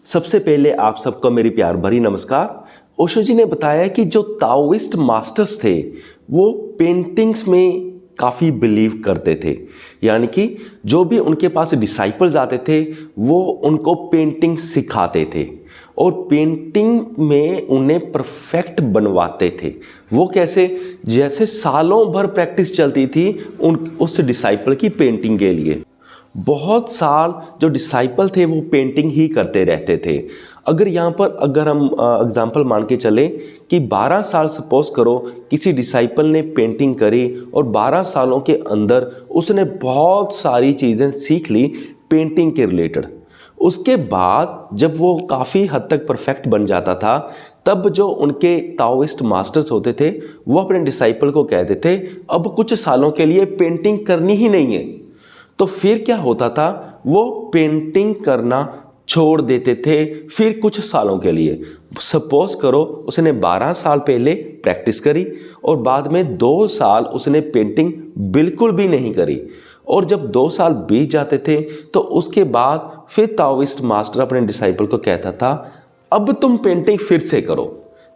सबसे पहले आप सबको मेरी प्यार भरी नमस्कार। ओशो जी ने बताया कि जो ताओइस्ट मास्टर्स थे वो पेंटिंग्स में काफ़ी बिलीव करते थे, यानी कि जो भी उनके पास डिसाइपल्स आते थे वो उनको पेंटिंग सिखाते थे और पेंटिंग में उन्हें परफेक्ट बनवाते थे। वो कैसे? जैसे सालों भर प्रैक्टिस चलती थी उस डिसाइपल की पेंटिंग के लिए। बहुत साल जो डिसाइपल थे वो पेंटिंग ही करते रहते थे। अगर हम एग्जांपल मान के चलें कि 12 साल सपोज करो किसी डिसाइपल ने पेंटिंग करी और 12 सालों के अंदर उसने बहुत सारी चीज़ें सीख ली पेंटिंग के रिलेटेड। उसके बाद जब वो काफ़ी हद तक परफेक्ट बन जाता था तब जो उनके ताओइस्ट मास्टर्स होते थे वो अपने डिसाइपल को कहते थे अब कुछ सालों के लिए पेंटिंग करनी ही नहीं है। तो फिर क्या होता था, वो पेंटिंग करना छोड़ देते थे फिर कुछ सालों के लिए। सपोज करो उसने 12 साल पहले प्रैक्टिस करी और बाद में 2 साल उसने पेंटिंग बिल्कुल भी नहीं करी और जब 2 साल बीत जाते थे तो उसके बाद फिर ताओइस्ट मास्टर अपने डिसाइपल को कहता था अब तुम पेंटिंग फिर से करो।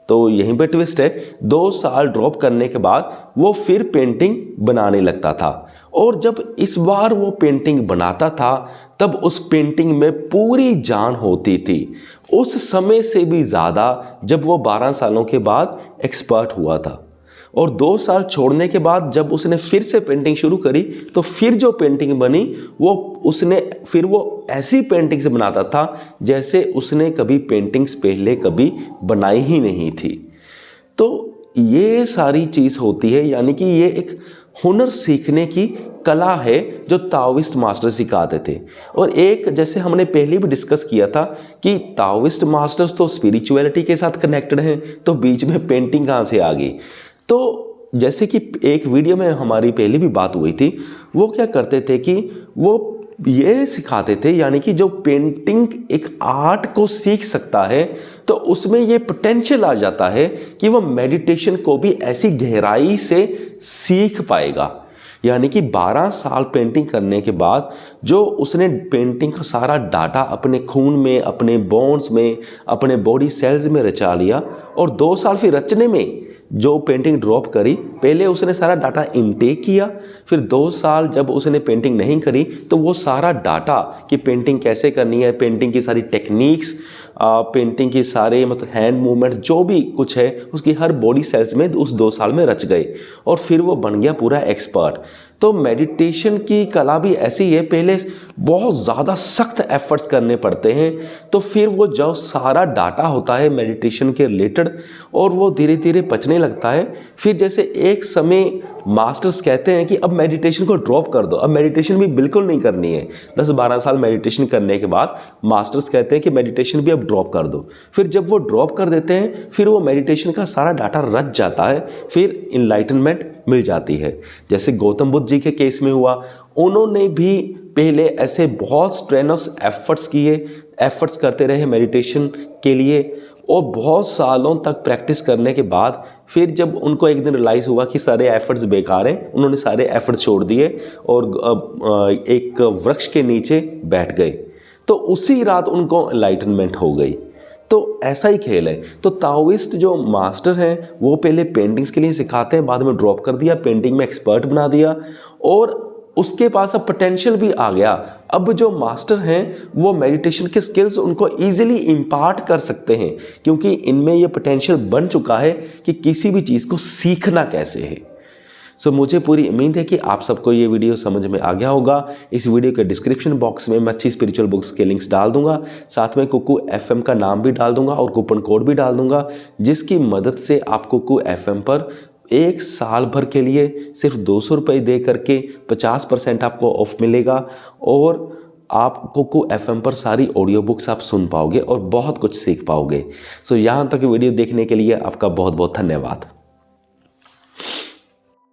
तो यहीं पे ट्विस्ट है, 2 साल ड्रॉप करने के बाद वो फिर पेंटिंग बनाने लगता था और जब इस बार वो पेंटिंग बनाता था तब उस पेंटिंग में पूरी जान होती थी, उस समय से भी ज़्यादा जब वो 12 सालों के बाद एक्सपर्ट हुआ था। और 2 साल छोड़ने के बाद जब उसने फिर से पेंटिंग शुरू करी तो फिर जो पेंटिंग बनी वो ऐसी पेंटिंग्स बनाता था जैसे उसने कभी पेंटिंग्स पहले कभी बनाई ही नहीं थी। तो ये सारी चीज़ होती है, यानी कि ये एक हुनर सीखने की कला है जो ताओइस्ट मास्टर सिखाते थे। और एक जैसे हमने पहले भी डिस्कस किया था कि ताओइस्ट मास्टर्स तो स्पिरिचुअलिटी के साथ कनेक्टेड हैं, तो बीच में पेंटिंग कहाँ से आ गई? तो जैसे कि एक वीडियो में हमारी पहले भी बात हुई थी, वो क्या करते थे कि वो ये सिखाते थे, यानी कि जो पेंटिंग एक आर्ट को सीख सकता है तो उसमें ये पोटेंशियल आ जाता है कि वो मेडिटेशन को भी ऐसी गहराई से सीख पाएगा। यानी कि 12 साल पेंटिंग करने के बाद जो उसने पेंटिंग का सारा डाटा अपने खून में, अपने बोन्स में, अपने बॉडी सेल्स में रचा लिया और 2 साल फिर रचने में जो पेंटिंग ड्रॉप करी, पहले उसने सारा डाटा इनटेक किया, फिर 2 साल जब उसने पेंटिंग नहीं करी तो वो सारा डाटा कि पेंटिंग कैसे करनी है, पेंटिंग की सारी टेक्निक्स, पेंटिंग की सारे मतलब हैंड मूवमेंट जो भी कुछ है उसकी हर बॉडी सेल्स में उस 2 साल में रच गए और फिर वो बन गया पूरा एक्सपर्ट। तो मेडिटेशन की कला भी ऐसी है, पहले बहुत ज़्यादा सख्त एफर्ट्स करने पड़ते हैं तो फिर वो जो सारा डाटा होता है मेडिटेशन के रिलेटेड और वो धीरे धीरे बचने लगता है। फिर जैसे एक समय मास्टर्स कहते हैं कि अब मेडिटेशन को ड्रॉप कर दो, अब मेडिटेशन भी बिल्कुल नहीं करनी है। 10-12 साल मेडिटेशन करने के बाद मास्टर्स कहते हैं कि मेडिटेशन भी अब ड्रॉप कर दो। फिर जब वो ड्रॉप कर देते हैं फिर वो मेडिटेशन का सारा डाटा रच जाता है, फिर इनलाइटनमेंट मिल जाती है। जैसे गौतम बुद्ध जी के केस में हुआ, उन्होंने भी पहले ऐसे बहुत स्ट्रेनस एफर्ट्स करते रहे मेडिटेशन के लिए और बहुत सालों तक प्रैक्टिस करने के बाद फिर जब उनको एक दिन रियलाइज़ हुआ कि सारे एफर्ट्स बेकार हैं, उन्होंने सारे एफर्ट्स छोड़ दिए और एक वृक्ष के नीचे बैठ गए। तो उसी रात उनको एनलाइटनमेंट हो गई। तो ऐसा ही खेल है। तो ताओइस्ट जो मास्टर हैं वो पहले पेंटिंग्स के लिए सिखाते हैं, बाद में ड्रॉप कर दिया, पेंटिंग में एक्सपर्ट बना दिया और उसके पास अब पोटेंशियल भी आ गया। अब जो मास्टर हैं वो मेडिटेशन के स्किल्स उनको इजीली इम्पार्ट कर सकते हैं क्योंकि इनमें ये पोटेंशियल बन चुका है कि किसी भी चीज़ को सीखना कैसे है। सो मुझे पूरी उम्मीद है कि आप सबको ये वीडियो समझ में आ गया होगा। इस वीडियो के डिस्क्रिप्शन बॉक्स में मैं अच्छी स्पिरिचुअल बुक्स के लिंक्स डाल दूंगा, साथ में कुकू FM का नाम भी डाल दूंगा और कूपन कोड भी डाल दूंगा जिसकी मदद से आप कुकू FM पर 1 साल भर के लिए सिर्फ 200 रुपये दे करके 50% आपको ऑफ मिलेगा और आप कुकू FM पर सारी ऑडियो बुक्स आप सुन पाओगे और बहुत कुछ सीख पाओगे। सो यहाँ तक वीडियो देखने के लिए आपका बहुत बहुत धन्यवाद।